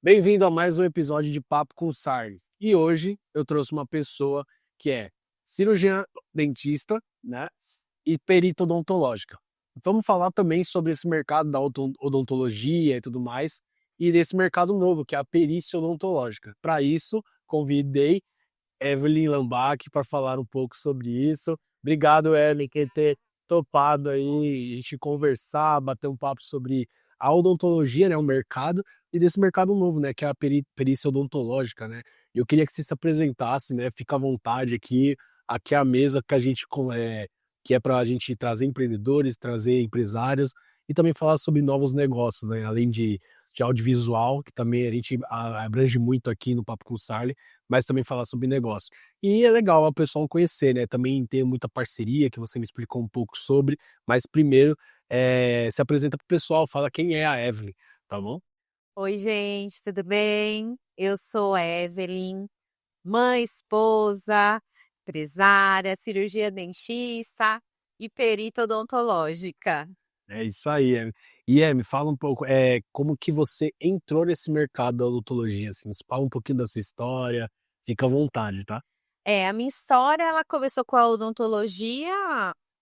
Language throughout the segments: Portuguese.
Bem-vindo a mais um episódio de Papo com Sarli. E hoje eu trouxe uma pessoa que é cirurgiã dentista, né, e perito odontológica. Vamos falar também sobre esse mercado da odontologia e tudo mais, e desse mercado novo, que é a perícia odontológica. Para isso, convidei Evelyn Lambach para falar um pouco sobre isso. Obrigado, Evelyn, por ter topado aí a gente conversar, bater um papo sobre a odontologia, né, o mercado, e desse mercado novo, né, que é a perícia odontológica, né. Eu queria que você se apresentasse, né, fica à vontade aqui, aqui é a mesa que a gente que é para a gente trazer empreendedores, trazer empresários e também falar sobre novos negócios, né, além de audiovisual, que também a gente abrange muito aqui no Papo com Sarli, mas também falar sobre negócio. E é legal a pessoa conhecer, né, também ter muita parceria, que você me explicou um pouco sobre, mas primeiro, se apresenta para o pessoal, fala quem é a Evelyn, tá bom? Oi, gente, tudo bem? Eu sou Evelyn, mãe, esposa, empresária, cirurgia dentista e perita odontológica. É isso aí, Evelyn. Me fala um pouco, como que você entrou nesse mercado da odontologia, assim, fala um pouquinho da sua história, fica à vontade, tá? A minha história ela começou com a odontologia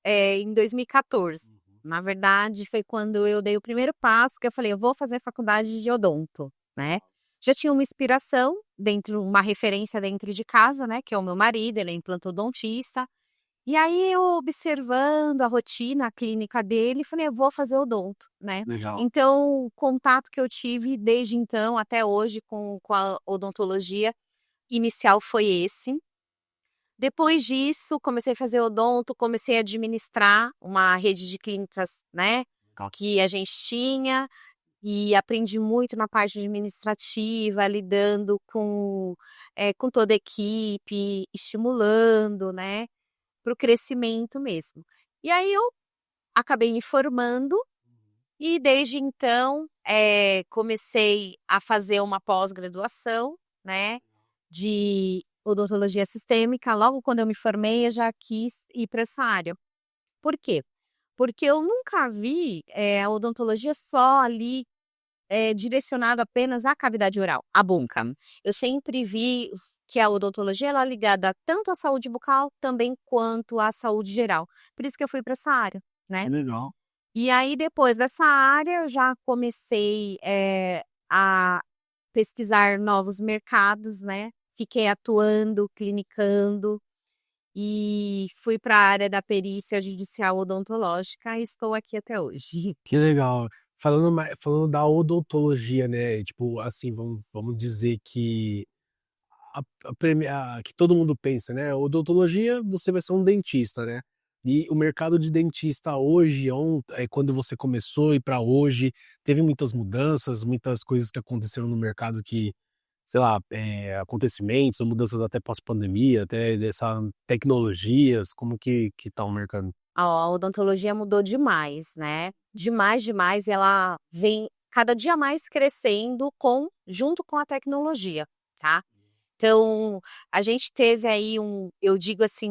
em 2014. Na verdade, foi quando eu dei o primeiro passo que eu falei, eu vou fazer faculdade de odonto, né? Já tinha uma inspiração dentro, uma referência dentro de casa, né? Que é o meu marido, ele é implantodontista. E aí eu observando a rotina, a clínica dele, falei: "Eu vou fazer odonto", né. Legal. Então, o contato que eu tive desde então até hoje com a odontologia inicial foi esse. Depois disso, comecei a fazer odonto, comecei a administrar uma rede de clínicas, né, Legal. que a gente tinha, e aprendi muito na parte administrativa, lidando com toda a equipe, estimulando, né. Para o crescimento mesmo. E aí eu acabei me formando e desde então, comecei a fazer uma pós-graduação, né, de odontologia sistêmica. Logo quando eu me formei, eu já quis ir para essa área. Por quê? Porque eu nunca vi, a odontologia só ali, direcionado apenas à cavidade oral, à boca. Eu sempre vi que a odontologia ela é ligada tanto à saúde bucal, também quanto à saúde geral. Por isso que eu fui para essa área, Que né. legal. E aí depois dessa área eu já comecei, a pesquisar novos mercados, né, fiquei atuando, clinicando, e fui para a área da perícia judicial odontológica e estou aqui até hoje. Que legal. Falando da odontologia, né, tipo, assim, vamos dizer que que todo mundo pensa, né, odontologia, você vai ser um dentista, né. E o mercado de dentista hoje, quando você começou e para hoje, teve muitas mudanças, muitas coisas que aconteceram no mercado que, sei lá, acontecimentos ou mudanças até pós-pandemia, até dessa tecnologias, como que tá o mercado? A odontologia mudou demais, né, demais, demais, e ela vem cada dia mais crescendo junto com a tecnologia, tá. Então, a gente teve aí eu digo assim,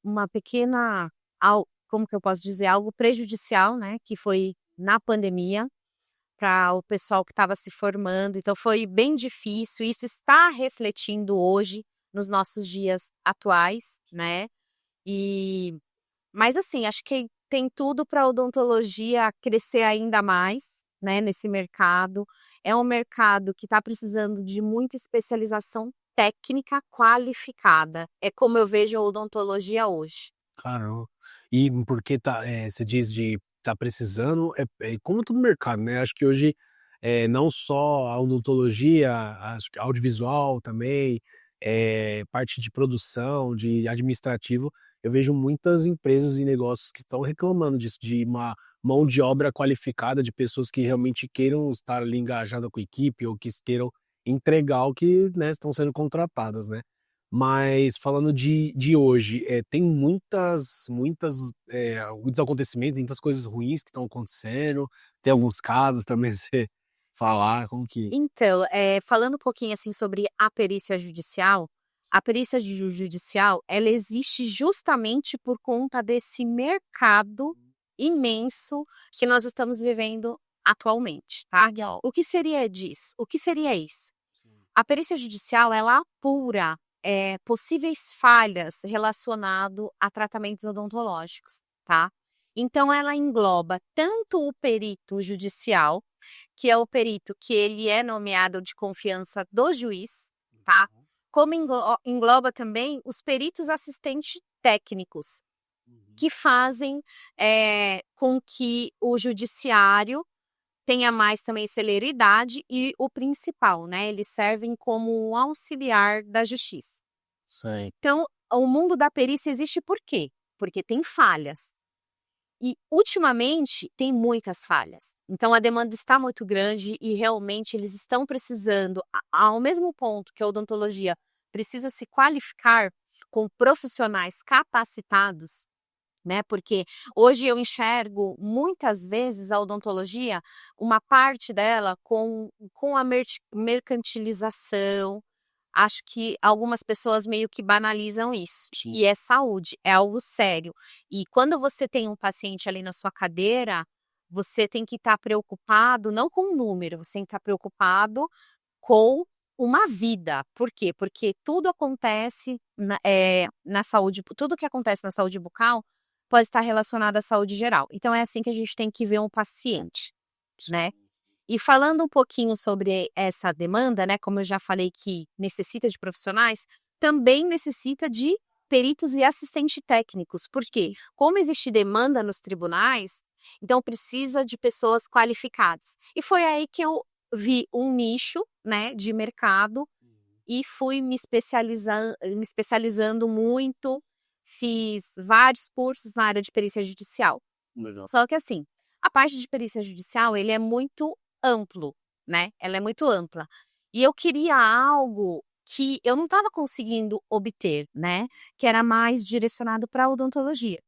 uma pequena como que eu posso dizer? Algo prejudicial, né, que foi na pandemia, para o pessoal que estava se formando, então foi bem difícil, isso está refletindo hoje nos nossos dias atuais, né. E mas assim, acho que tem tudo para a odontologia crescer ainda mais, né, nesse mercado. É um mercado que está precisando de muita especialização técnica qualificada. É como eu vejo a odontologia hoje. Caramba. E porque você diz de tá precisando, como todo mercado, né, acho que hoje, não só a odontologia, acho que audiovisual também, parte de produção, de administrativo, eu vejo muitas empresas e negócios que estão reclamando disso, de uma mão de obra qualificada, de pessoas que realmente queiram estar ali engajada com a equipe ou que queiram entregar o que, né, estão sendo contratadas, né. Mas falando de hoje, tem muitos acontecimentos, muitas coisas ruins que estão acontecendo, tem alguns casos também você falar, como que Então, falando um pouquinho, assim, sobre a perícia judicial, ela existe justamente por conta desse mercado imenso que nós estamos vivendo atualmente, tá? O que seria disso? O que seria isso? A perícia judicial, ela apura possíveis falhas relacionado a tratamentos odontológicos, tá? Então, ela engloba tanto o perito judicial, que é o perito que ele é nomeado de confiança do juiz, tá? Como engloba também os peritos assistentes técnicos, que fazem com que o judiciário tenha mais também celeridade e o principal, né? Eles servem como um auxiliar da justiça. Sei. Então, o mundo da perícia existe por quê? Porque tem falhas. E, ultimamente, tem muitas falhas. Então, a demanda está muito grande e, realmente, eles estão precisando, ao mesmo ponto que a odontologia precisa se qualificar com profissionais capacitados, né? Porque hoje eu enxergo, muitas vezes, a odontologia, uma parte dela com a mercantilização. Acho que algumas pessoas meio que banalizam isso. Sim. E é saúde, é algo sério. E quando você tem um paciente ali na sua cadeira, você tem que estar preocupado, não com o número, você tem que estar preocupado com uma vida. Por quê? Porque tudo acontece na saúde, tudo que acontece na saúde bucal pode estar relacionado à saúde geral. Então, é assim que a gente tem que ver um paciente, né? E falando um pouquinho sobre essa demanda, né, como eu já falei que necessita de profissionais, também necessita de peritos e assistentes técnicos. Por quê? Como existe demanda nos tribunais, então precisa de pessoas qualificadas. E foi aí que eu vi um nicho, né, de mercado e fui me especializando muito, fiz vários cursos na área de perícia judicial. Legal. Só que assim, a parte de perícia judicial, ele é muito amplo, né? Ela é muito ampla. E eu queria algo que eu não estava conseguindo obter, né? Que era mais direcionado para a odontologia.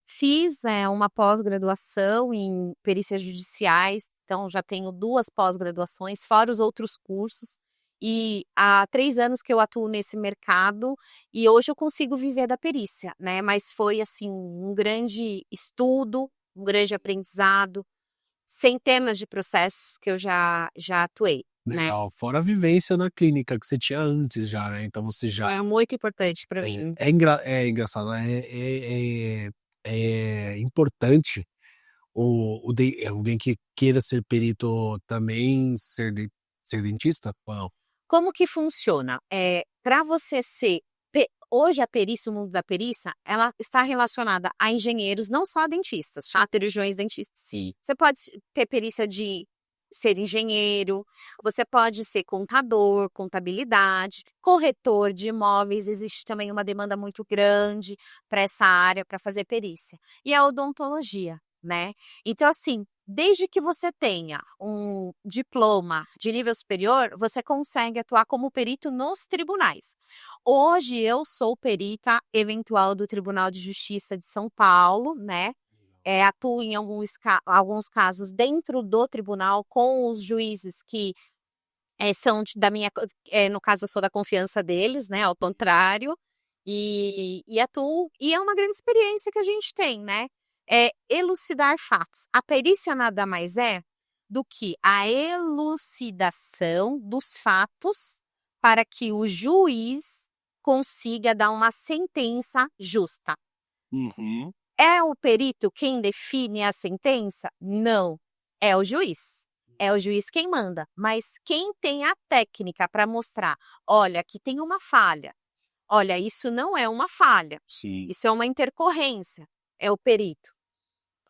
Fiz uma pós-graduação em perícias judiciais, então já tenho 2 pós-graduações, fora os outros cursos. E há 3 anos que eu atuo nesse mercado e hoje eu consigo viver da perícia, né? Mas foi assim um grande estudo, um grande aprendizado, centenas de processos que eu já atuei, né? Legal. Fora a vivência na clínica que você tinha antes já, né? Então você já. É muito importante para mim. É engraçado, é importante alguém que queira ser perito também ser dentista? Ou não? Como que funciona? Para você ser hoje a perícia, o mundo da perícia, ela está relacionada a engenheiros, não só a dentistas, tá? Cirurgiões dentistas. Sim. Você pode ter perícia de ser engenheiro, você pode ser contador, contabilidade, corretor de imóveis, existe também uma demanda muito grande para essa área, para fazer perícia. E a odontologia, né? Então, assim, desde que você tenha um diploma de nível superior, você consegue atuar como perito nos tribunais. Hoje eu sou perita eventual do Tribunal de Justiça de São Paulo, né? Atuo em alguns casos dentro do tribunal com os juízes que são da minha, no caso eu sou da confiança deles, né? Ao contrário, e atuo, e é uma grande experiência que a gente tem, né? É elucidar fatos. A perícia nada mais é do que a elucidação dos fatos para que o juiz consiga dar uma sentença justa. Uhum. É o perito quem define a sentença? Não, é o juiz. É o juiz quem manda, mas quem tem a técnica para mostrar, olha, aqui tem uma falha. Olha, isso não é uma falha. Sim. Isso é uma intercorrência. É o perito.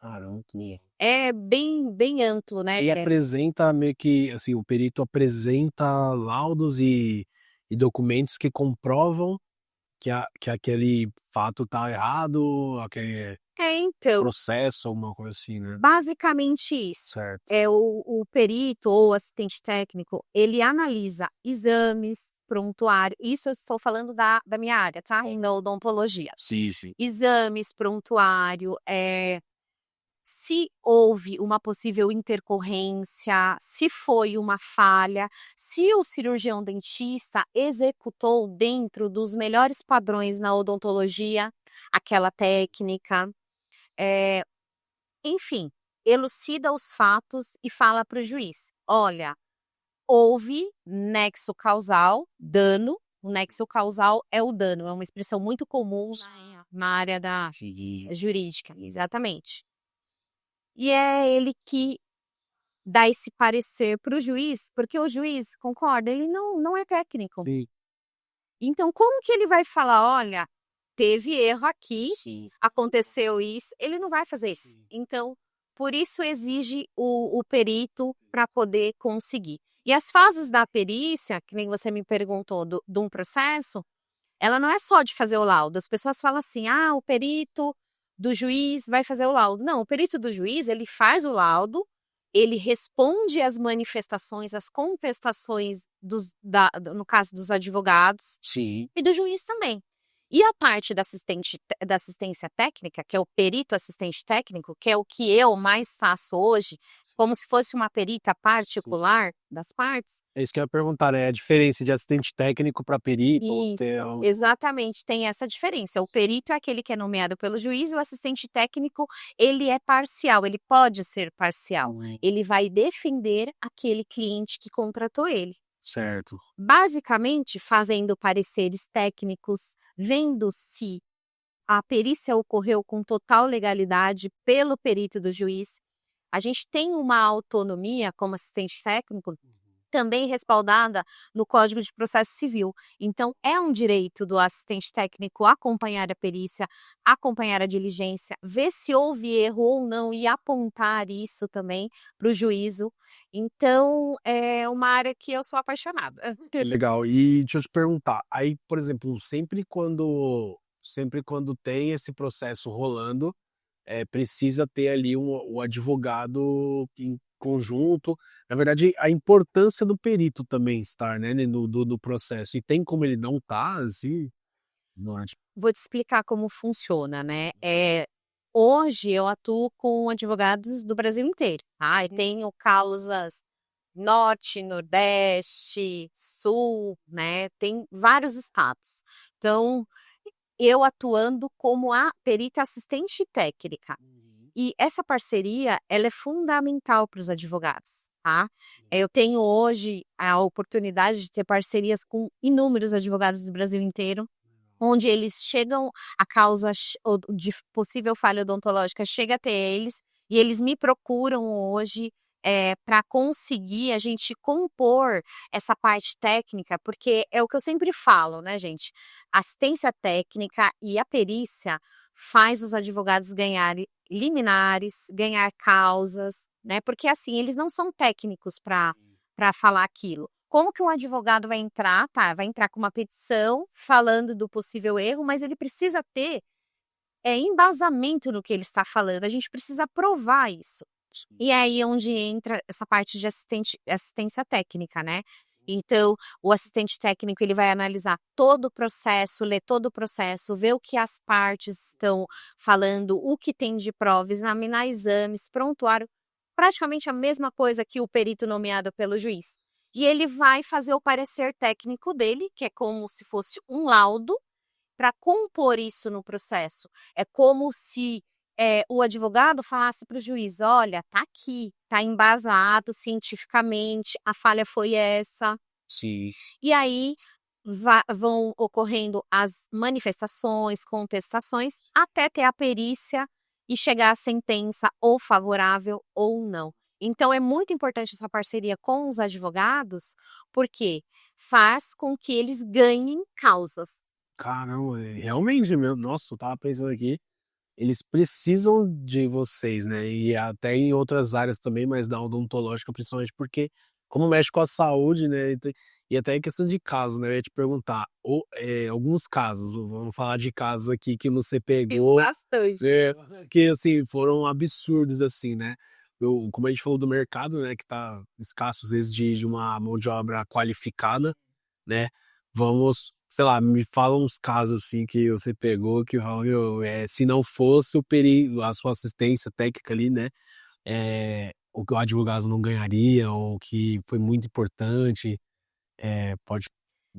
Caramba, que. É bem amplo, né? E apresenta meio que, assim, o perito apresenta laudos e documentos que comprovam que aquele fato tá errado, aquele Então, processo, alguma coisa assim, né? basicamente isso. Certo. O perito ou assistente técnico, ele analisa exames, prontuário. Isso eu estou falando da minha área, tá? Na odontologia. Sim, sim. Exames, prontuário, se houve uma possível intercorrência, se foi uma falha, se o cirurgião dentista executou dentro dos melhores padrões na odontologia aquela técnica. Enfim, elucida os fatos e fala para o juiz: olha, houve nexo causal, dano. O nexo causal é o dano, é uma expressão muito comum na área da jurídica, exatamente. E é ele que dá esse parecer para o juiz, porque o juiz, concorda, ele não é técnico. Sim. Então, como que ele vai falar, olha, teve erro aqui, Sim. aconteceu isso? Ele não vai fazer isso. Sim. Então, por isso exige o perito para poder conseguir. E as fases da perícia, que nem você me perguntou, de um processo, ela não é só de fazer o laudo. As pessoas falam assim, o perito do juiz vai fazer o laudo. Não, o perito do juiz, ele faz o laudo, ele responde às manifestações, às contestações, no caso dos advogados, Sim. e do juiz também. E a parte da assistência técnica, que é o perito assistente técnico, que é o que eu mais faço hoje, como se fosse uma perita particular das partes. É isso que eu ia perguntar, né? A diferença de assistente técnico para perito? Exatamente, tem essa diferença. O perito é aquele que é nomeado pelo juiz, e o assistente técnico, ele é parcial, ele pode ser parcial. Ele vai defender aquele cliente que contratou ele. Certo. Basicamente, fazendo pareceres técnicos, vendo se a perícia ocorreu com total legalidade pelo perito do juiz. A gente tem uma autonomia como assistente técnico, também respaldada no Código de Processo Civil. Então, é um direito do assistente técnico acompanhar a perícia, acompanhar a diligência, ver se houve erro ou não e apontar isso também para o juízo. Então, é uma área que eu sou apaixonada. Legal. E deixa eu te perguntar, aí, por exemplo, sempre quando tem esse processo rolando, precisa ter ali o advogado em conjunto. Na verdade, a importância do perito também estar, né, no processo. E tem como ele não tá, assim? Vou te explicar como funciona, né? Hoje eu atuo com advogados do Brasil inteiro, tá? E tenho causas Norte, Nordeste, Sul, né? Tem vários estados. Então, eu atuando como a perita assistente técnica. E essa parceria, ela é fundamental para os advogados, tá? Eu tenho hoje a oportunidade de ter parcerias com inúmeros advogados do Brasil inteiro, onde eles chegam, a causa de possível falha odontológica chega até eles, e eles me procuram hoje para conseguir a gente compor essa parte técnica, porque é o que eu sempre falo, né, gente? Assistência técnica e a perícia faz os advogados ganharem liminares, ganhar causas, né? Porque assim, eles não são técnicos para falar aquilo. Como que um advogado vai entrar, tá? Vai entrar com uma petição falando do possível erro, mas ele precisa ter embasamento no que ele está falando. A gente precisa provar isso. E aí é onde entra essa parte de assistência técnica, né? Então, o assistente técnico, ele vai analisar todo o processo, ler todo o processo, ver o que as partes estão falando, o que tem de prova, examinar exames, prontuário, praticamente a mesma coisa que o perito nomeado pelo juiz. E ele vai fazer o parecer técnico dele, que é como se fosse um laudo, para compor isso no processo. É como se o advogado falasse para o juiz: olha, tá aqui, tá embasado cientificamente, a falha foi essa. Sim. E aí vão ocorrendo as manifestações, contestações, até ter a perícia e chegar à sentença ou favorável ou não. Então é muito importante essa parceria com os advogados, porque faz com que eles ganhem causas. Caramba, realmente, nossa, eu tava pensando aqui, eles precisam de vocês, né? E até em outras áreas também, mas da odontológica principalmente, porque como mexe com a saúde, né? E até em questão de casos, né? Eu ia te perguntar, alguns casos, vamos falar de casos aqui que você pegou, Bastante. que assim, foram absurdos, assim, né? Como a gente falou do mercado, né? Que tá escasso às vezes de uma mão de obra qualificada, né? Vamos, sei lá, me fala uns casos assim que você pegou que se não fosse a sua assistência técnica ali, né? O que o advogado não ganharia, ou que foi muito importante. Pode.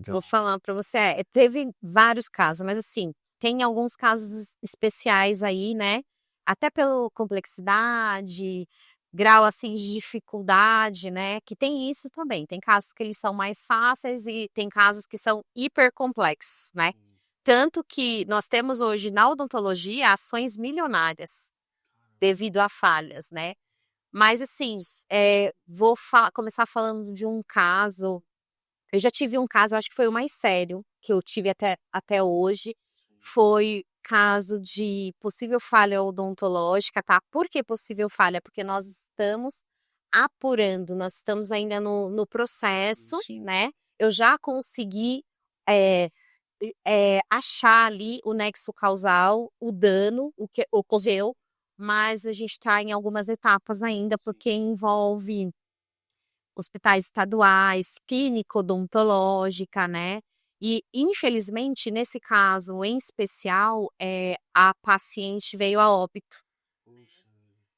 Vou falar para você, teve vários casos, mas assim, tem alguns casos especiais aí, né? até pela complexidade, grau assim de dificuldade, né? Que tem isso também. Tem casos que eles são mais fáceis e tem casos que são hipercomplexos, né? Tanto que nós temos hoje na odontologia ações milionárias devido a falhas, né? Mas assim, vou começar falando de um caso. Eu já tive um caso, eu acho que foi o mais sério que eu tive até hoje. Foi caso de possível falha odontológica, tá? Por que possível falha? Porque nós estamos apurando, nós estamos ainda no processo, né? Eu já consegui achar ali o nexo causal, o dano, o que ocorreu, mas a gente está em algumas etapas ainda, porque envolve hospitais estaduais, clínica odontológica, né? E, infelizmente, nesse caso em especial, a paciente veio a óbito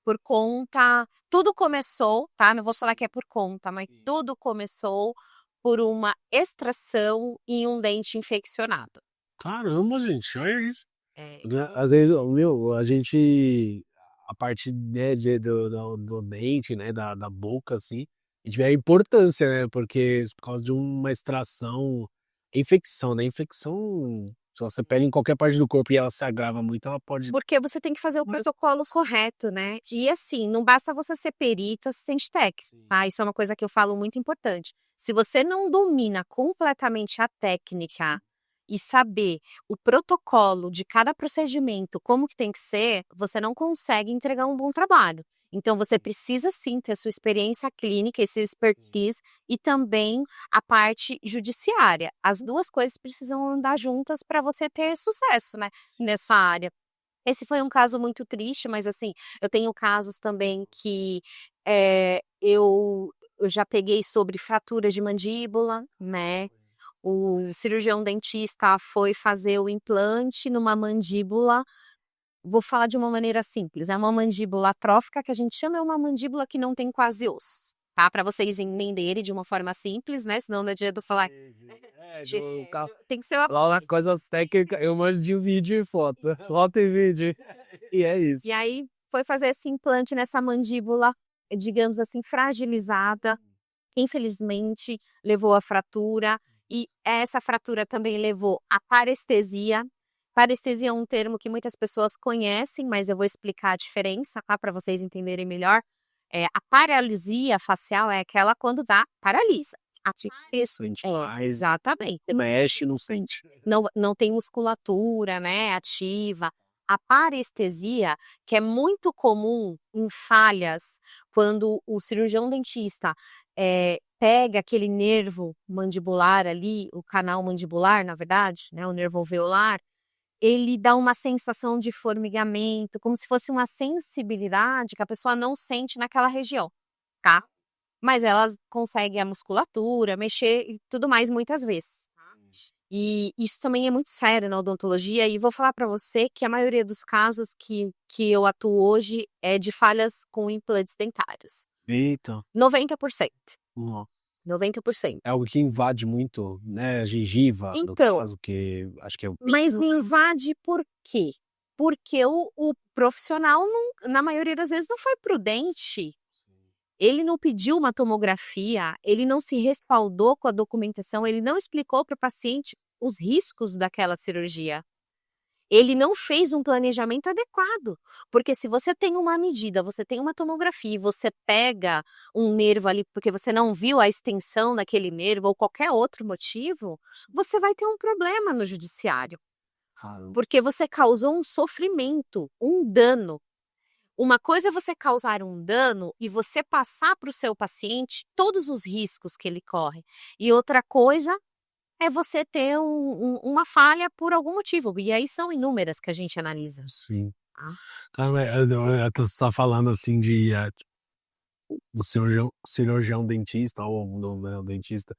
por conta. Tudo começou, tá? Não vou falar que é por conta, mas tudo começou por uma extração em um dente infeccionado. Caramba, gente, olha isso. É, Às vezes, a gente, a parte, né, do dente, né, da boca, assim, a gente vê a importância, né, porque por causa de uma extração, infecção, né, infecção, se você pega em qualquer parte do corpo e ela se agrava muito, ela pode... porque você tem que fazer o protocolo correto, né? E assim, não basta você ser perito, assistente técnico, tá? Isso é uma coisa que eu falo muito importante. Se você não domina completamente a técnica e saber o protocolo de cada procedimento, como que tem que ser, você não consegue entregar um bom trabalho. Então, você precisa sim ter sua experiência clínica, esse expertise e também a parte judiciária. As duas coisas precisam andar juntas para você ter sucesso, né, nessa área. Esse foi um caso muito triste, mas assim, eu tenho casos também que eu já peguei sobre fraturas de mandíbula, né? O cirurgião dentista foi fazer o implante numa mandíbula. Vou falar de uma maneira simples, é uma mandíbula atrófica, que a gente chama, é uma mandíbula que não tem quase osso, tá? Para vocês entenderem de uma forma simples, né? Senão não adianta falar. Tem que ser uma. Lá na coisas técnicas, eu mando de vídeo e foto. Foto e vídeo. E é isso. E aí foi fazer esse implante nessa mandíbula, digamos assim, fragilizada. Infelizmente, levou à fratura. E essa fratura também levou à parestesia. Parestesia é um termo que muitas pessoas conhecem, mas eu vou explicar a diferença, tá? Para vocês entenderem melhor. A paralisia facial é aquela quando paralisa. Isso, exatamente. Mexe, não sente. Não tem musculatura, né, ativa. A parestesia, que é muito comum em falhas, quando o cirurgião dentista pega aquele nervo mandibular ali, o canal mandibular, na verdade, né, o nervo alveolar, ele dá uma sensação de formigamento, como se fosse uma sensibilidade que a pessoa não sente naquela região, tá? Mas elas conseguem a musculatura, mexer e tudo mais muitas vezes. E isso também é muito sério na odontologia, e vou falar para você que a maioria dos casos que eu atuo hoje é de falhas com implantes dentários. Eita. 90%. Nossa. 90%. É algo que invade muito, né, a gengiva, no Então, caso, que acho que é o... mas invade por quê? Porque o profissional, na maioria das vezes, não foi prudente. Ele não pediu uma tomografia, ele não se respaldou com a documentação, ele não explicou para o paciente os riscos daquela cirurgia. Ele não fez um planejamento adequado, porque se você tem uma medida, você tem uma tomografia e você pega um nervo ali porque você não viu a extensão daquele nervo ou qualquer outro motivo, você vai ter um problema no judiciário, porque você causou um sofrimento, um dano. Uma coisa é você causar um dano e você passar para o seu paciente todos os riscos que ele corre. E outra coisa é você ter uma falha por algum motivo. E aí são inúmeras que a gente analisa. Sim. Tá? Cara, eu tô só falando assim de o cirurgião dentista ou o dentista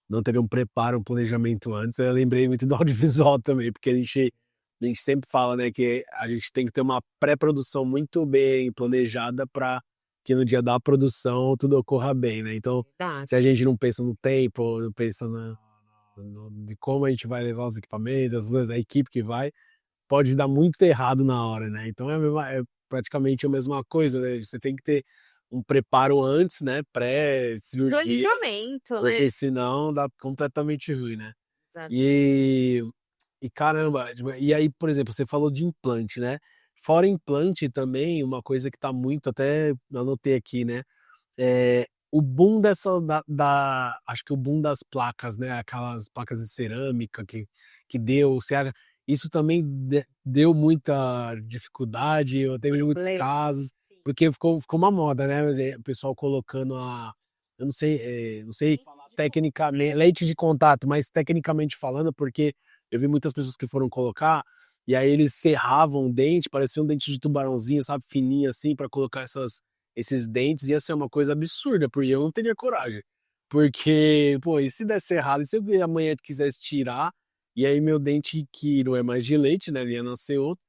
não ter um preparo, um planejamento antes. Eu lembrei muito do audiovisual também, porque a gente sempre fala, né, que a gente tem que ter uma pré-produção muito bem planejada para que no dia da produção tudo ocorra bem, né? Então, se a gente não pensa no tempo, não pensa de como a gente vai levar os equipamentos, a equipe que vai, pode dar muito errado na hora, né? Então praticamente a mesma coisa, né? Você tem que ter um preparo antes, né? Pré-cirurgia, Planejamento, né? porque senão dá completamente ruim, né? Exato. E, e caramba, tipo, e aí, por exemplo, você falou de implante, né? Fora implante também, uma coisa que tá muito, até anotei aqui, né? O boom acho que o boom das placas, né? Aquelas placas de cerâmica que deu, você acha, isso também deu muita dificuldade, eu tenho muitos Problema. casos, Sim. porque ficou uma moda, né? O pessoal colocando eu não sei tecnicamente, lente de contato, mas tecnicamente falando, porque eu vi muitas pessoas que foram colocar, e aí eles serravam o dente, parecia um dente de tubarãozinho, sabe, fininho assim, para colocar esses dentes, ia ser uma coisa absurda, porque eu não teria coragem. Porque, pô, e se desse errado, e se eu amanhã quisesse tirar, e aí meu dente, que não é mais de leite, né, ia nascer outro,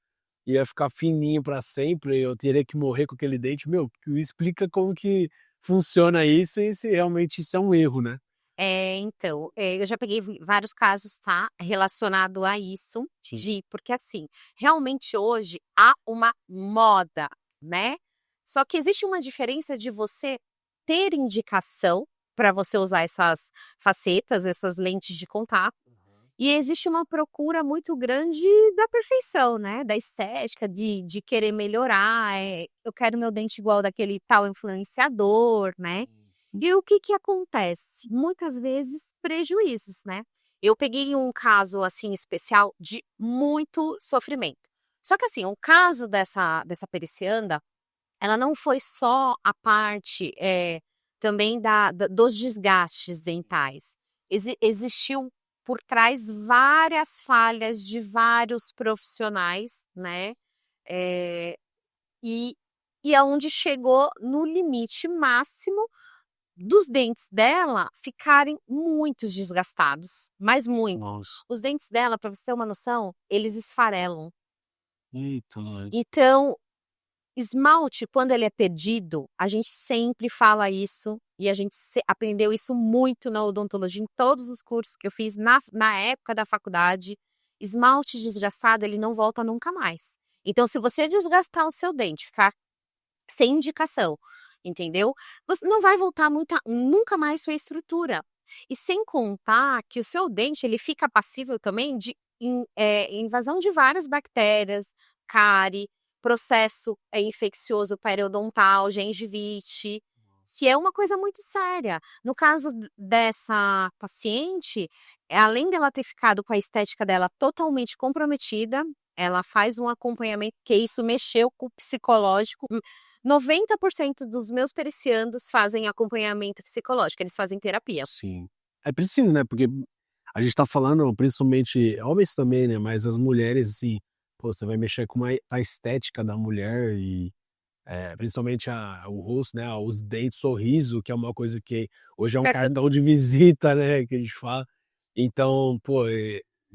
ia ficar fininho para sempre, eu teria que morrer com aquele dente, meu, explica como que funciona isso e se realmente isso é um erro, né? Então, eu já peguei vários casos, tá, relacionado a isso, Sim. porque assim, realmente hoje há uma moda, né, só que existe uma diferença de você ter indicação para você usar essas facetas, essas lentes de contato, e existe uma procura muito grande da perfeição, né, da estética, de querer melhorar, eu quero meu dente igual daquele tal influenciador, né. E o que que acontece? Muitas vezes prejuízos, né. Eu peguei um caso, assim, especial de muito sofrimento. Só que assim, o caso dessa pericianda, ela não foi só a parte, também dos desgastes dentais. Existiu por trás várias falhas de vários profissionais, né, eh, e aonde chegou no limite máximo dos dentes dela ficarem muito desgastados, mas muito. Nossa. Os dentes dela, para você ter uma noção, eles esfarelam. Eita, nós. Então, esmalte, quando ele é perdido, a gente sempre fala isso e a gente aprendeu isso muito na odontologia, em todos os cursos que eu fiz na época da faculdade. Esmalte desgastado, ele não volta nunca mais. Então, se você desgastar o seu dente, ficar sem indicação, entendeu? Você não vai voltar nunca mais sua estrutura. E sem contar que o seu dente ele fica passível também de invasão de várias bactérias, cárie, processo infeccioso periodontal, gengivite, que é uma coisa muito séria. No caso dessa paciente, além dela ter ficado com a estética dela totalmente comprometida, ela faz um acompanhamento, que isso mexeu com o psicológico. 90% dos meus periciandos fazem acompanhamento psicológico, eles fazem terapia. Sim. É preciso, né? Porque a gente tá falando, principalmente, homens também, né? Mas as mulheres, assim, pô, você vai mexer com a estética da mulher e principalmente o rosto, né? Os dentes, sorriso, que é uma coisa que hoje é um cartão de visita, né? Que a gente fala. Então, pô,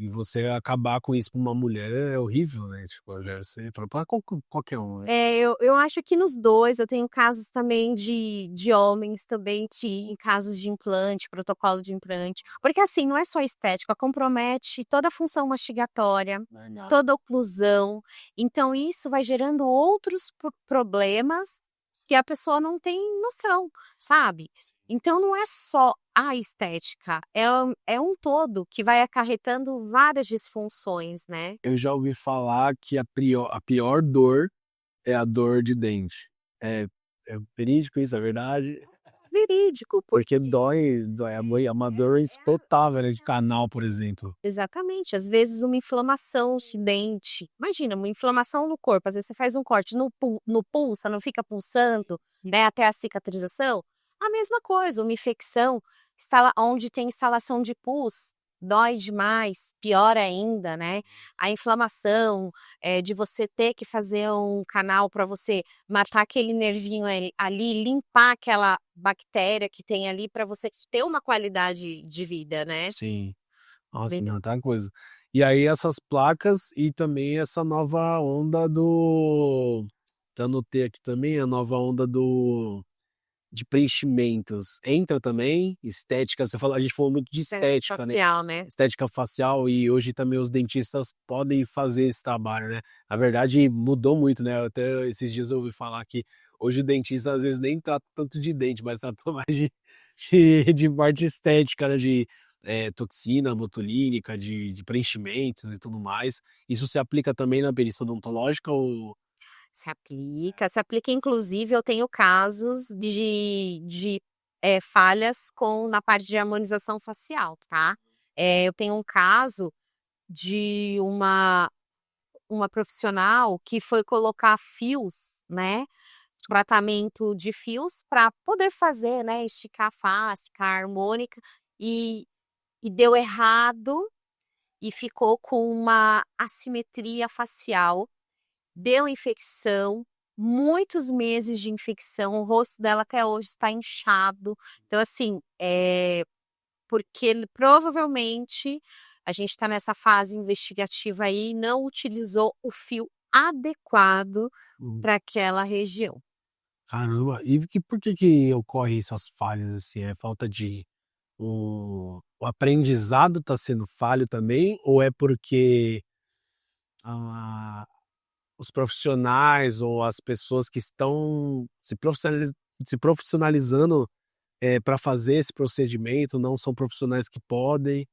e você acabar com isso pra uma mulher é horrível, né? Tipo, você fala pra qualquer um, né? Eu acho que nos 2 eu tenho casos também de homens também em casos de implante, protocolo de implante, porque assim, não é só estética, compromete toda a função mastigatória, Verdade. toda a oclusão, então isso vai gerando outros problemas que a pessoa não tem noção, sabe. Então não é só a estética, é um todo que vai acarretando várias disfunções, né. Eu já ouvi falar que a pior dor é a dor de dente. É, é verídico isso, é verdade? Verídico, Porque dói, é uma dor insuportável, né, de canal, por exemplo. exatamente, às vezes uma inflamação de dente, imagina uma inflamação no corpo, às vezes você faz um corte no pulsa, não fica pulsando, né, até a cicatrização, a mesma coisa, uma infecção, onde tem instalação de pus, dói demais, pior ainda, né, a inflamação, de você ter que fazer um canal para você matar aquele nervinho ali, limpar aquela bactéria que tem ali para você ter uma qualidade de vida, né. Sim. Nossa, Melhor. muita coisa. E aí essas placas e também essa nova onda do, até anotei aqui também, a nova onda de preenchimentos entra também? Estética, a gente falou muito de estética, né? Facial, né? Estética facial, e hoje também os dentistas podem fazer esse trabalho, né? Na verdade, mudou muito, né? Até esses dias eu ouvi falar que hoje o dentista às vezes nem trata tanto de dente, mas trata mais de parte estética, né? De toxina botulínica, de preenchimentos e tudo mais. Isso se aplica também na perícia odontológica ou... Se aplica, inclusive, eu tenho casos de falhas na parte de harmonização facial, tá? Eu tenho um caso de uma profissional que foi colocar fios, né? Tratamento de fios para poder fazer, né? Esticar a face, ficar harmônica, e deu errado e ficou com uma assimetria facial. Deu infecção, muitos meses de infecção, o rosto dela até hoje está inchado. Então, assim, porque provavelmente a gente está nessa fase investigativa aí e não utilizou o fio adequado para aquela região. Caramba, e por que ocorre essas falhas, assim? É falta de... O aprendizado está sendo falho também? Ou é porque os profissionais ou as pessoas que estão se profissionalizando para fazer esse procedimento não são profissionais que podem?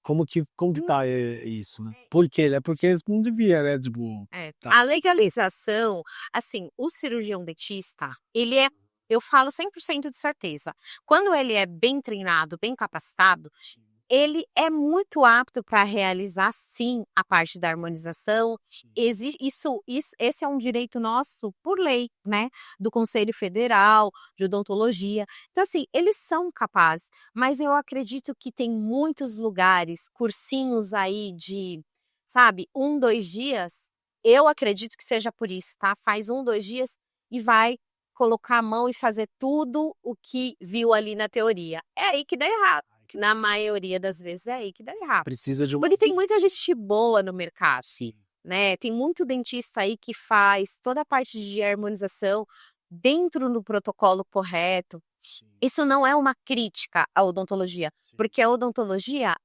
Como que tá isso, né? Por quê? É porque não devia, né? Tipo, tá. A legalização, assim, o cirurgião dentista, eu falo 100% de certeza, quando ele é bem treinado, bem capacitado, ele é muito apto para realizar, sim, a parte da harmonização. Esse é um direito nosso por lei, né? Do Conselho Federal de Odontologia. Então, assim, eles são capazes, mas eu acredito que tem muitos lugares, cursinhos aí de, sabe, 1, 2 dias. Eu acredito que seja por isso, tá? Faz 1, 2 dias e vai colocar a mão e fazer tudo o que viu ali na teoria. É aí que dá errado. Na maioria das vezes é aí que dá errado. Precisa de Porque tem muita gente boa no mercado, né? Tem muito dentista aí que faz toda a parte de harmonização dentro do protocolo correto. Isso não é uma crítica à odontologia, porque a odontologia,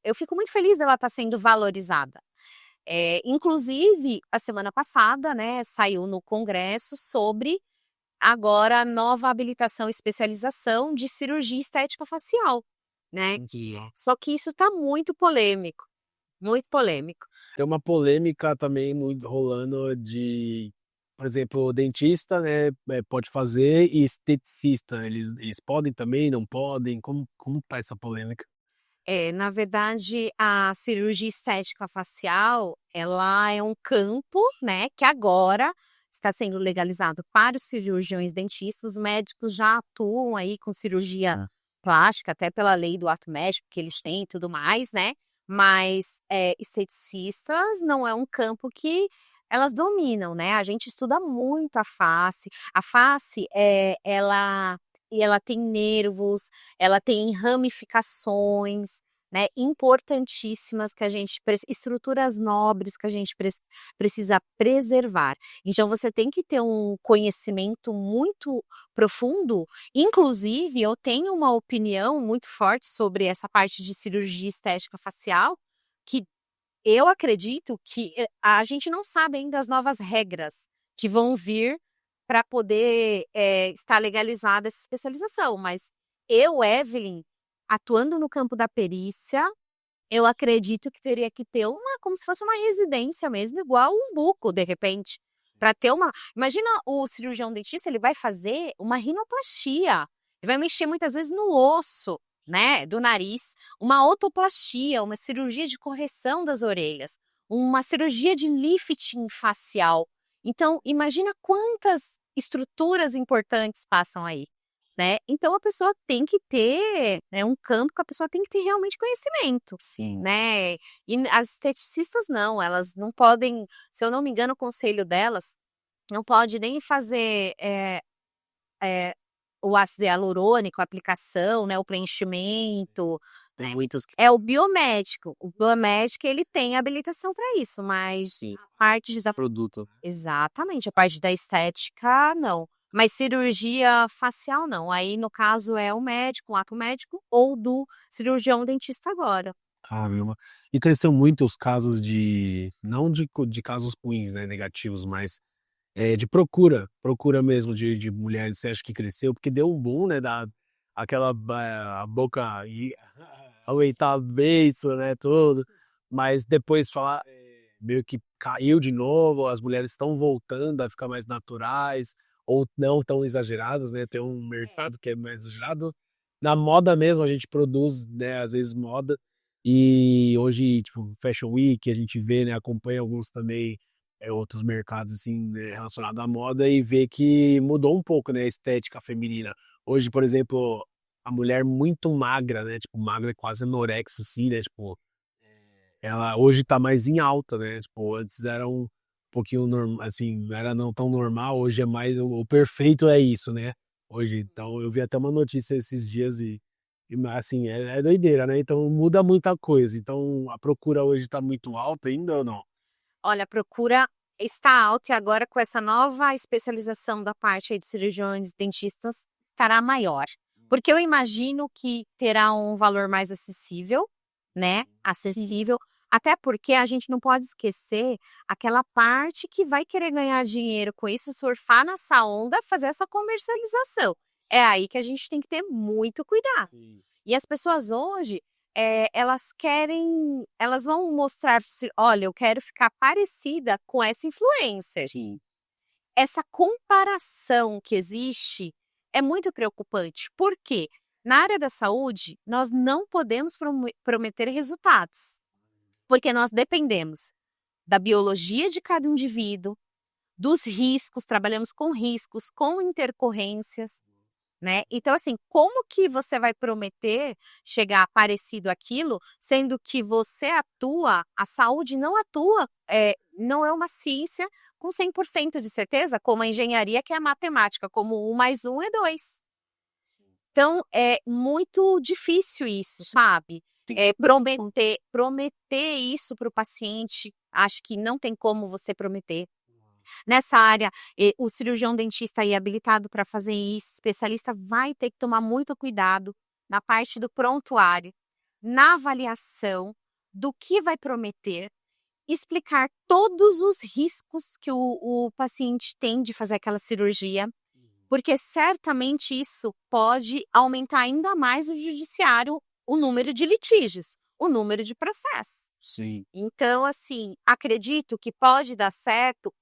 eu fico muito feliz dela estar sendo valorizada. Inclusive, a semana passada, né, saiu no Congresso sobre agora a nova habilitação e especialização de cirurgia estética facial, né? Só que isso está muito polêmico, muito polêmico. Tem uma polêmica também muito rolando de, por exemplo, o dentista, né, pode fazer, e esteticista, eles podem também, não podem? Como tá essa polêmica? Na verdade, a cirurgia estética facial, ela é um campo, né, que agora está sendo legalizado para os cirurgiões dentistas. Os médicos já atuam aí com cirurgia plástica, até pela lei do ato médico que eles têm e tudo mais, né? Mas esteticistas não é um campo que elas dominam, né? A gente estuda muito a face. A face, ela tem nervos, ela tem ramificações, né, importantíssimas que a gente estruturas nobres que a gente precisa preservar. Então você tem que ter um conhecimento muito profundo. Inclusive, eu tenho uma opinião muito forte sobre essa parte de cirurgia estética facial, que eu acredito que a gente não sabe ainda as novas regras que vão vir para poder estar legalizada essa especialização, mas eu, Evelyn, atuando no campo da perícia, eu acredito que teria que ter como se fosse uma residência mesmo, igual um buco, de repente, para ter imagina o cirurgião dentista, ele vai fazer uma rinoplastia, ele vai mexer muitas vezes no osso, né, do nariz, uma otoplastia, uma cirurgia de correção das orelhas, uma cirurgia de lifting facial. Então, imagina quantas estruturas importantes passam aí, né? Então, a pessoa tem que ter, né, um campo que a pessoa tem que ter realmente conhecimento, né? E as esteticistas não, elas não podem, se eu não me engano, o conselho delas não pode nem fazer o ácido hialurônico, a aplicação, né, o preenchimento. Tem muitos que... O biomédico. O biomédico, ele tem habilitação para isso, mas a parte da produto. exatamente, a parte da estética, não. Mas cirurgia facial não, aí no caso é o médico, um ato médico ou do cirurgião dentista agora. Caramba. E cresceu muito os casos de não de casos ruins, né, negativos, mas, de procura mesmo de mulheres. Você acha que cresceu? Porque deu um boom, né, da aquela a boca e a oitava beiço, né, tudo, mas depois falar, meio que caiu de novo, as mulheres estão voltando a ficar mais naturais, ou não tão exageradas, né, tem um É. mercado que é mais exagerado. Na moda mesmo, a gente produz, né, às vezes moda, e hoje, tipo, Fashion Week, a gente vê, né, acompanha alguns também, outros mercados, assim, né, relacionados à moda e vê que mudou um pouco, né, a estética feminina. Hoje, por exemplo, a mulher muito magra, né, tipo, magra quase anorexia, assim, né, tipo, ela hoje tá mais em alta, né, tipo, antes era um pouquinho assim, não era não tão normal, hoje é mais o perfeito é isso, né, hoje. Então eu vi até uma notícia esses dias e assim, é doideira, né, então muda muita coisa. Então a procura hoje tá muito alta ainda ou não? Olha, a procura está alta e agora com essa nova especialização da parte aí de cirurgiões dentistas estará maior. Porque eu imagino que terá um valor mais acessível, né? Acessível, até porque a gente não pode esquecer aquela parte que vai querer ganhar dinheiro com isso, surfar nessa onda, fazer essa comercialização. É aí que a gente tem que ter muito cuidado. Sim. E as pessoas hoje, elas vão mostrar, olha, eu quero ficar parecida com essa influencer. Sim. Essa comparação que existe é muito preocupante. Por quê? Na área da saúde, nós não podemos prometer resultados, porque nós dependemos da biologia de cada indivíduo, dos riscos, trabalhamos com riscos, com intercorrências, né. Então assim, como que você vai prometer chegar parecido àquilo, sendo que você atua a saúde não atua, não é uma ciência com 100% de certeza, como a engenharia que é a matemática, como 1 mais 1 é 2. Então é muito difícil isso, sabe. Prometer isso para o paciente, acho que não tem como você prometer. Nessa área, o cirurgião dentista aí habilitado para fazer isso, especialista, vai ter que tomar muito cuidado na parte do prontuário, na avaliação do que vai prometer, explicar todos os riscos que o paciente tem de fazer aquela cirurgia, porque certamente isso pode aumentar ainda mais o judiciário, o número de litígios, o número de processos. Sim. Então, assim, acredito que pode dar certo,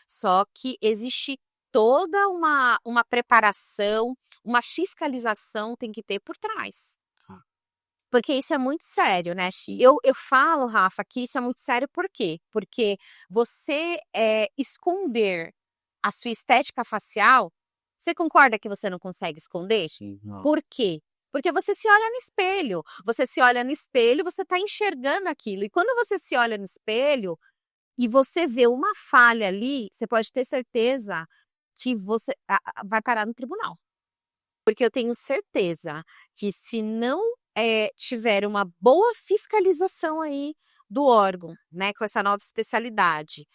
só que existe toda uma preparação, uma fiscalização tem que ter por trás. Ah. Porque isso é muito sério, né. Eu falo, Rafa, que isso é muito sério por quê? Porque você, esconder a sua estética facial, você concorda que você não consegue esconder? Sim, não. Por quê? Porque você se olha no espelho, você se olha no espelho, você está enxergando aquilo, e quando você se olha no espelho, e você vê uma falha ali, você pode ter certeza que você vai parar no tribunal. Porque eu tenho certeza que se não, tiver uma boa fiscalização aí do órgão, né, com essa nova especialidade,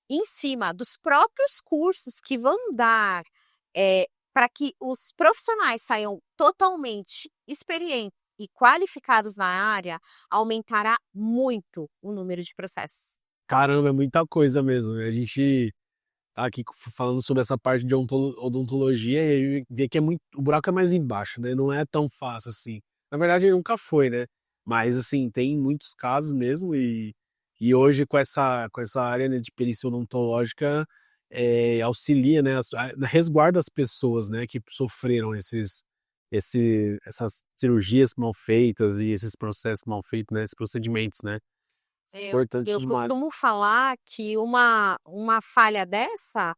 em cima dos próprios cursos que vão dar, para que os profissionais saiam totalmente experientes e qualificados na área, aumentará muito o número de processos. Caramba, é muita coisa mesmo, né, a gente tá aqui falando sobre essa parte de odontologia e aí vê que é muito o buraco é mais embaixo, né, não é tão fácil assim. Na verdade nunca foi, né, mas assim, tem muitos casos mesmo e hoje com essa área, né, de perícia odontológica, auxilia, né, resguarda as pessoas, né, que sofreram essas cirurgias mal feitas e esses processos mal feitos, né, esses procedimentos, né. Importante Eu demais. costumo falar que uma falha dessa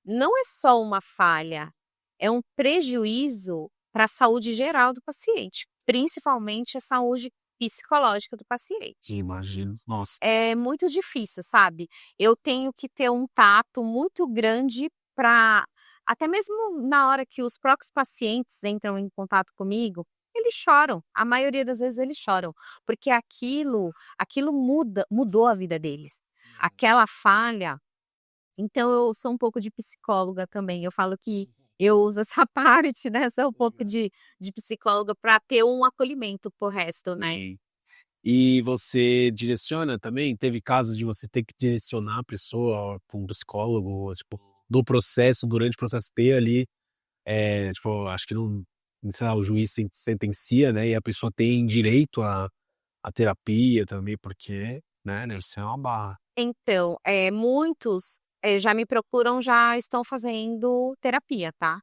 não é só uma falha, é um prejuízo para a saúde geral do paciente, principalmente a saúde psicológica do paciente. Imagino, nossa. É muito difícil, sabe. Eu tenho que ter um tato muito grande para até mesmo na hora que os próprios pacientes entram em contato comigo, eles choram, a maioria das vezes eles choram, porque aquilo mudou a vida deles. Aquela falha Então eu sou um pouco de psicóloga também. Eu falo que eu uso essa parte, né, sou um pouco de psicóloga para ter um acolhimento para o resto, né. Sim. E você direciona também? Teve casos de você ter que direcionar a pessoa para um psicólogo, tipo, do processo, durante o processo ter ali, tipo, acho que não, sei lá, o juiz sentencia, né, e a pessoa tem direito à terapia também, porque, né, deve ser uma barra. Então, muitos, já me procuram, já estão fazendo terapia, tá.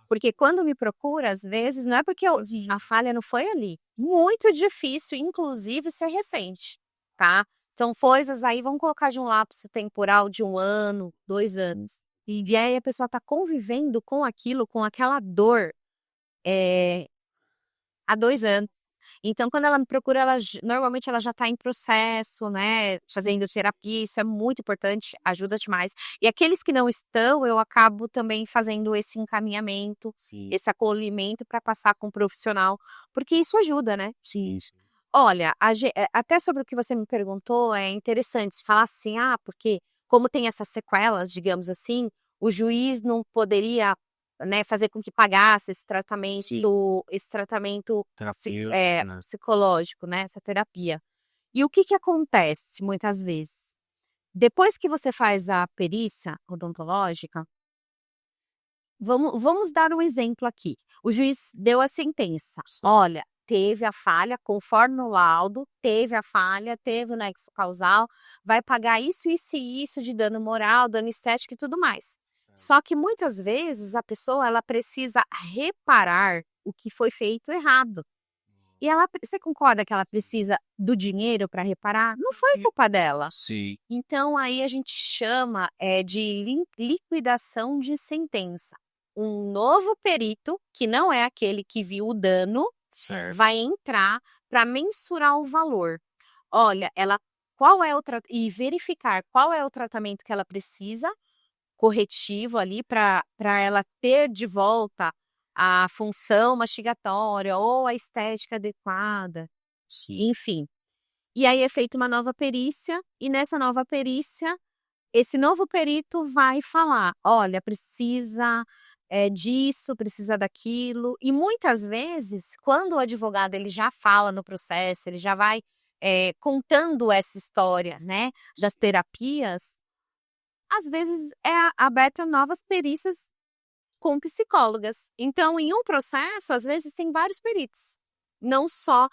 Porque quando me procura, às vezes, não é porque a falha não foi ali. Muito difícil, inclusive, ser recente, tá. São coisas aí, vamos colocar de um lapso temporal de 1 ano, 2 anos. E aí a pessoa está convivendo com aquilo, com aquela dor, eh, há 2 anos. Então quando ela me procura, normalmente ela já está em processo, né, fazendo terapia, isso é muito importante, ajuda demais. E aqueles que não estão, eu acabo também fazendo esse encaminhamento, Sim, esse acolhimento para passar com um profissional, porque isso ajuda, né. sim, sim. Olha, até sobre o que você me perguntou, é interessante se falar assim: "Ah, porque como tem essas sequelas, digamos assim, o juiz não poderia, né, fazer com que pagasse Sim. esse tratamento Terapêutico, né. psicológico, né, essa terapia". E o que que acontece muitas vezes? Depois que você faz a perícia odontológica, vamos dar um exemplo aqui. O juiz deu a sentença: "Olha, teve a falha, conforme o laudo, teve a falha, teve o nexo causal, vai pagar isso, isso e isso de dano moral, dano estético e tudo mais". Só que muitas vezes a pessoa, ela precisa reparar o que foi feito errado. E você concorda que ela precisa do dinheiro para reparar? Não foi culpa dela. Sim, Então aí a gente chama, de liquidação de sentença. Um novo perito, que não é aquele que viu o dano, certo. vai entrar para mensurar o valor. Olha, ela qual é o tra e verificar qual é o tratamento que ela precisa, corretivo ali, para ela ter de volta a função mastigatória ou a estética adequada, Sim. enfim. E aí é feita uma nova perícia, e nessa nova perícia, esse novo perito vai falar: "Olha, precisa, disso, precisa daquilo", e muitas vezes, quando o advogado ele já fala no processo, ele já vai, contando essa história, né, das terapias, às vezes aberta novas perícias com psicólogas. Então em um processo, às vezes, tem vários peritos, não só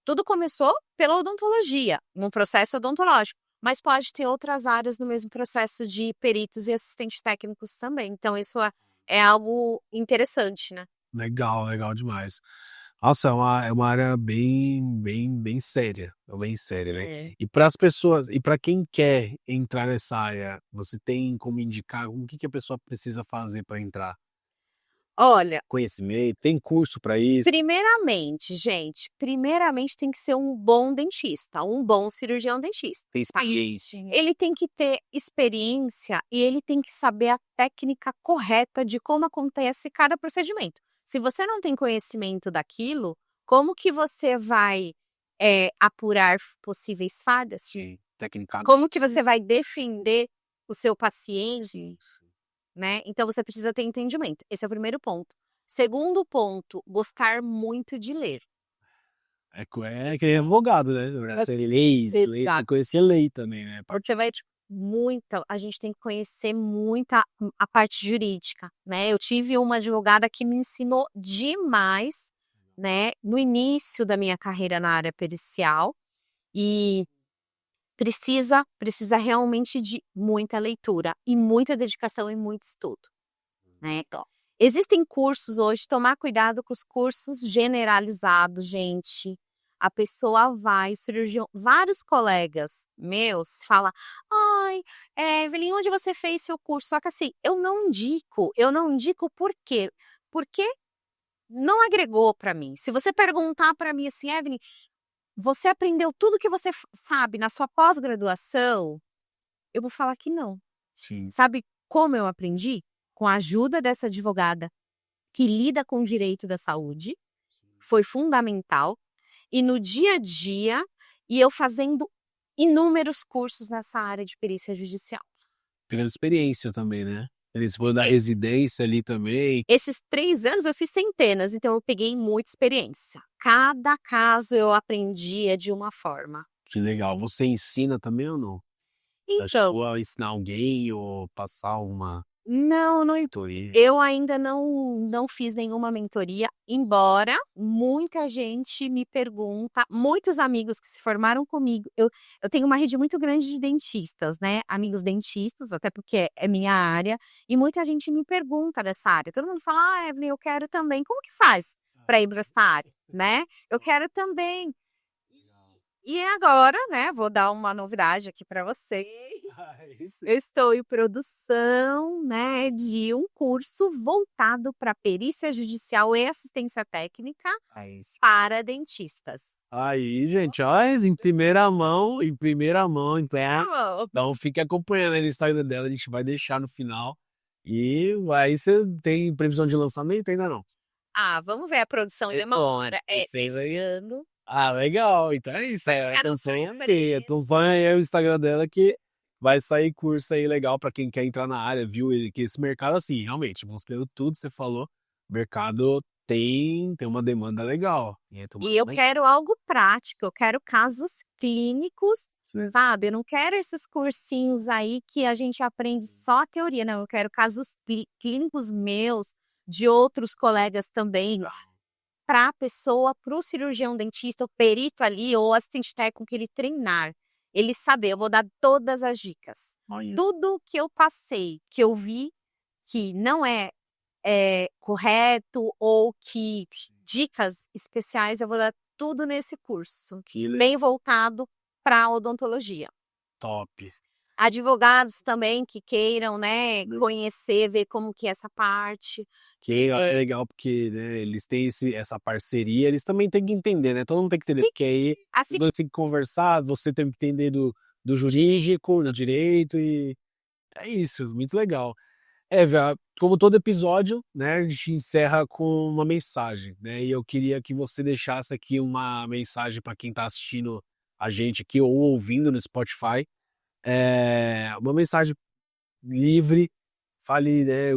tudo começou pela odontologia, num processo odontológico, mas pode ter outras áreas no mesmo processo de peritos e assistentes técnicos também, então isso é algo interessante, né. Legal, legal demais. Nossa, é uma área bem séria, né. É. E para as pessoas e para quem quer entrar nessa área, você tem como indicar o que que a pessoa precisa fazer para entrar? Olha, Conhecimento, tem curso para isso? primeiramente, gente, primeiramente tem que ser um bom dentista, um bom cirurgião dentista, Tem tá. experiência? Ele tem que ter experiência e ele tem que saber a técnica correta de como acontece cada procedimento. Se você não tem conhecimento daquilo, como que você vai, apurar possíveis falhas? Sim, técnica. Como que você vai defender o seu paciente, Sim, sim. né? Então você precisa ter entendimento. Esse é o primeiro ponto. Segundo ponto, gostar muito de ler. É que nem advogado, né, na verdade, ser leis, lei, tem que Exato. conhecer lei também, né, pra Você vai muita a gente tem que conhecer muita a parte jurídica, né. Eu tive uma advogada que me ensinou demais, né, no início da minha carreira na área pericial, e precisa realmente de muita leitura e muita dedicação e muito estudo, né. Existem cursos hoje, tomar cuidado com os cursos generalizados, gente. A pessoa vai, cirurgião, vários colegas meus fala: "Ai, Evelyn, onde você fez seu curso?" Só que assim, eu não indico por quê? Porque não agregou para mim. Se você perguntar para mim assim: "Evelyn, você aprendeu tudo que você sabe na sua pós-graduação?" Eu vou falar que não. sim. Sabe como eu aprendi? Com a ajuda dessa advogada que lida com o direito da saúde, foi fundamental, e no dia a dia, e eu fazendo inúmeros cursos nessa área de perícia judicial. pegando experiência também, né? Eles foram da residência ali também. Esses 3 anos eu fiz centenas, então eu peguei muita experiência. Cada caso eu aprendia de uma forma. Que legal. Você ensina também ou não? Já Então, chegou a ensinar alguém ou passar uma não, mentoria? eu ainda não fiz nenhuma mentoria, embora muita gente me pergunta, muitos amigos que se formaram comigo, eu tenho uma rede muito grande de dentistas, né, amigos dentistas, até porque é minha área, e muita gente me pergunta dessa área. Todo mundo fala: "Ah, Evelyn, eu quero também". Como que faz para ir para essa área, né? Eu quero também. E agora, né, vou dar uma novidade aqui para vocês. Eu estou em produção, né, de um curso voltado para perícia judicial e assistência técnica para dentistas. Aí, gente, ó, em primeira mão, então. Então fique acompanhando aí no Instagram dela, a gente vai deixar no final. E aí você tem previsão de lançamento? Ainda não. Ah, vamos ver, a produção demora. Vocês aí. Esse ano. Ah, legal. Então é isso. É Quero atenção aí. surpresa. Acompanha aí o Instagram dela que vai sair curso aí legal pra quem quer entrar na área, viu? Que esse mercado, assim, realmente, mostrando tudo que você falou, o mercado tem uma demanda legal. E eu quero algo prático, eu quero casos clínicos, sabe? Eu não quero esses cursinhos aí que a gente aprende só a teoria, não. Eu quero casos clínicos meus, de outros colegas também, para a pessoa, para o cirurgião dentista, o perito ali, ou assistente técnico, ele treinar. Ele saber, eu vou dar todas as dicas. Tudo que eu passei, que eu vi que não é correto ou que dicas especiais, eu vou dar tudo nesse curso, bem voltado para odontologia. Top. Advogados também que queiram, né, conhecer, ver como que é essa parte. Que é legal porque, né, eles têm essa parceria, eles também têm que entender, né? Todo mundo tem que entender, porque aí Assim, nós tem que conversar, você tem que entender do jurídico, do direito e é isso, muito legal. Como todo episódio, né, a gente encerra com uma mensagem, né? E eu queria que você deixasse aqui uma mensagem para quem está assistindo a gente aqui ou ouvindo no Spotify, uma mensagem livre, fale, né,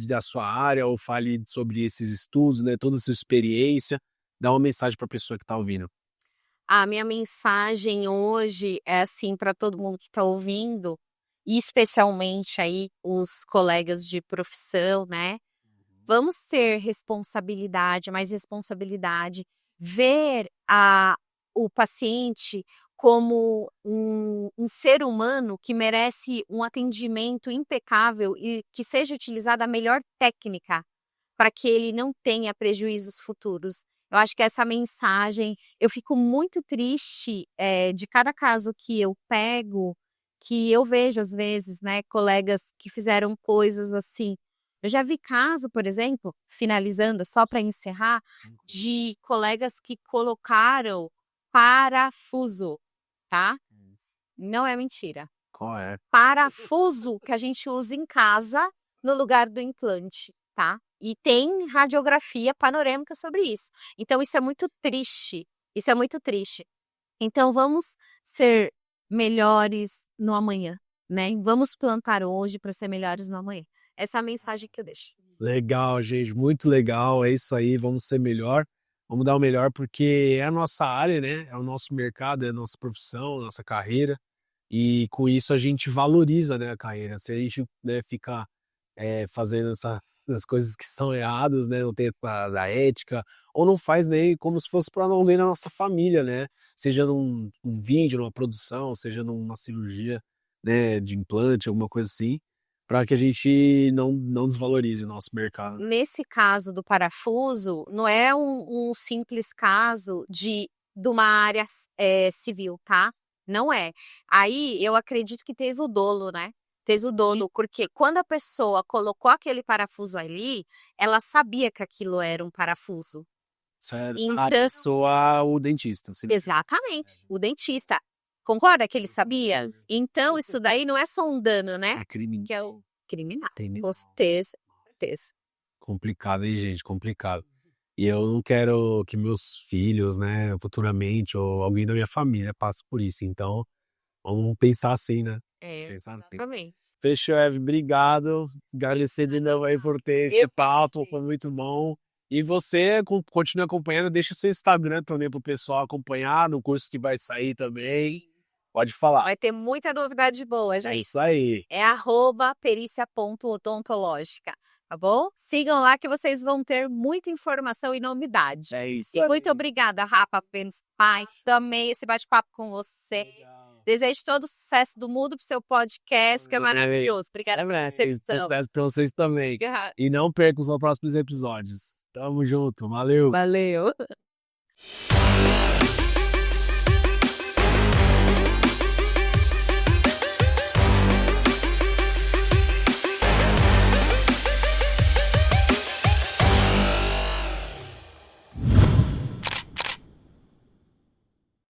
da sua área ou fale sobre esses estudos, né, toda a sua experiência, dá uma mensagem para a pessoa que está ouvindo. a minha mensagem hoje é assim para todo mundo que está ouvindo, e especialmente aí os colegas de profissão, né? Vamos ter responsabilidade, mais responsabilidade, ver o paciente como um ser humano que merece um atendimento impecável e que seja utilizada a melhor técnica para que ele não tenha prejuízos futuros. Eu acho que essa mensagem, eu fico muito triste de cada caso que eu pego, que eu vejo às vezes, né, colegas que fizeram coisas assim. Eu já vi caso, por exemplo, finalizando, só para encerrar, de colegas que colocaram parafuso, tá? Não é mentira. Qual é? Parafuso que a gente usa em casa no lugar do implante, tá? E tem radiografia panorâmica sobre isso. Então isso é muito triste, isso é muito triste. Então vamos ser melhores no amanhã, né? Vamos plantar hoje para ser melhores no amanhã. Essa é a mensagem que eu deixo. Legal, gente, muito legal, é isso aí, vamos ser melhor, vamos dar o melhor porque é a nossa área, né, é o nosso mercado, é a nossa profissão, a nossa carreira, e com isso a gente valoriza, né, a carreira. Se a gente, né, fica fazendo as coisas que são erradas, né, não tem essa ética, ou não faz nem como se fosse para alguém na nossa família, né, seja num vídeo, numa produção, seja numa cirurgia, né, de implante, alguma coisa assim, para que a gente não desvalorize o nosso mercado. Nesse caso do parafuso, não é um simples caso de uma área civil, tá? Não é. Aí eu acredito que teve o dolo, né? Teve o dolo, porque quando a pessoa colocou aquele parafuso ali, ela sabia que aquilo era um parafuso. Sério? A Então, pessoa, o dentista. exatamente, o dentista. Concorda que ele sabia? Então, isso daí não é só um dano, né? É crime. Que é o criminal. Entendeu? Com certeza, com certeza. Complicado, hein, gente? Complicado. E eu não quero que meus filhos, né, futuramente, ou alguém da minha família passe por isso. Então, vamos pensar assim, né? Exatamente. Fechou, Eve. Obrigado. Agradecer de novo aí por ter esse papo. Foi muito bom. E você continue acompanhando. Deixa o seu Instagram também pro pessoal acompanhar no curso que vai sair também. Pode falar. Vai ter muita novidade boa, É gente. isso aí. É @perícia.odontológica, tá bom? Sigam lá que vocês vão ter muita informação e novidade. É isso E muito obrigada, Rafa Pai. Também esse bate-papo com você. Desejo todo o sucesso do mundo pro seu podcast, que é maravilhoso. Obrigada pela atenção. Sucesso pra vocês também. E não percam os próximos episódios. Tamo junto. Valeu. Valeu.